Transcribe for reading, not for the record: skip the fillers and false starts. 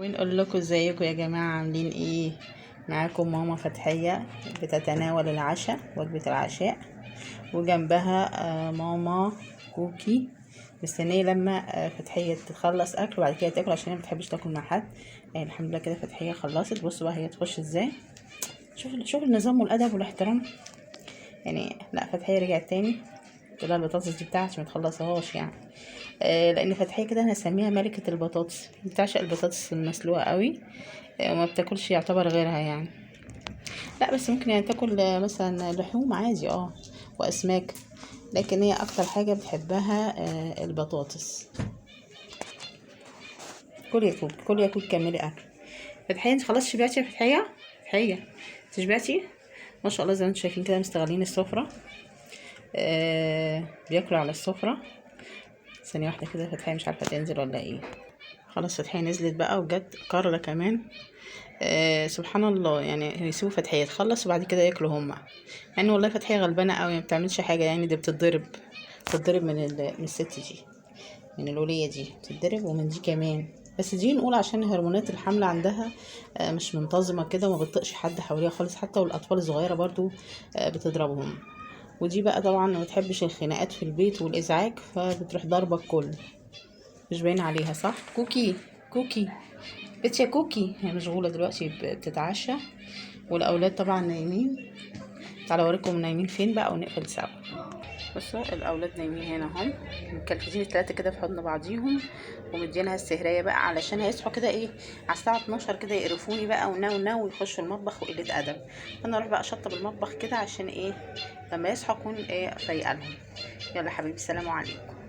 ونقول لكم ازيكم يا جماعه، عاملين ايه؟ معاكم ماما فتحيه بتتناول العشاء، وجبه العشاء، وجنبها ماما كوكي مستنيه لما فتحيه تخلص اكل وبعد كده تاكل، عشان هي ما بتحبش تاكل مع حد. يعني الحمد لله كده فتحيه خلصت. بصوا بقى هي تخش ازاي، شوف النظام والادب والاحترام. يعني لا، فتحيه رجعت تاني تقول لها البطاطس دي بتاعتي ما تخلصهاش يعني. لان فتحيه كده انا هسميها ملكه البطاطس، بتعشق البطاطس المسلوقه قوي. وما بتاكلش يعتبر غيرها يعني. لا بس ممكن يعني تاكل مثلا لحوم عادي واسماك، لكن هي اكتر حاجه بتحبها البطاطس. كل يا كوك، كل يا كوك، كملي اكل. فتحيه انت خلاص شبعتي يا فتحيه؟ فتحيه تشبعتي؟ ما شاء الله، زي ما انتم شايفين كده مستغلين السفره. بياكلوا على السفره. ثانيه واحده كده، فتحيه مش عارفه تنزل ولا ايه. خلاص فتحيه نزلت بقى، وجت كارلا كمان. سبحان الله، يعني يسيبوا فتحية تخلص وبعد كده ياكلوا هما. يعني والله فتحية غلبانة قوي، ما بتعملش حاجة يعني. دي بتتضرب من الست دي، من الولية دي بتتضرب، ومن دي كمان. بس دي نقول عشان هرمونات الحمل عندها مش منتظمة كده، وما بتطقش حد حواليها خالص، حتى والأطفال الصغيرة برضو بتضربهم. ودي بقى طبعا ما بتحبش الخناقات في البيت والإزعاج، فبتروح ضربة الكل. مش باين عليها صح؟ كوكي، كوكي بنت يا كوكي، هي مشغولة دلوقتي بتتعشى، والأولاد طبعا نايمين. تعالوا اوريكم نايمين فين بقى ونقفل سوا. بصوا الأولاد نايمين هنا اهم، مكلفتين التلاتة كده في حضن بعضيهم، ومدينها السهرية بقى علشان هيصحوا كده ايه على الساعة 12 كده، يقرفوني بقى وناو ويخشوا المطبخ وقلة أدب. فأنا أروح بقى أشطب المطبخ كده عشان ايه لما يصحوا أكون ايه فايقة لهم. يلا حبيبي، سلام عليكم.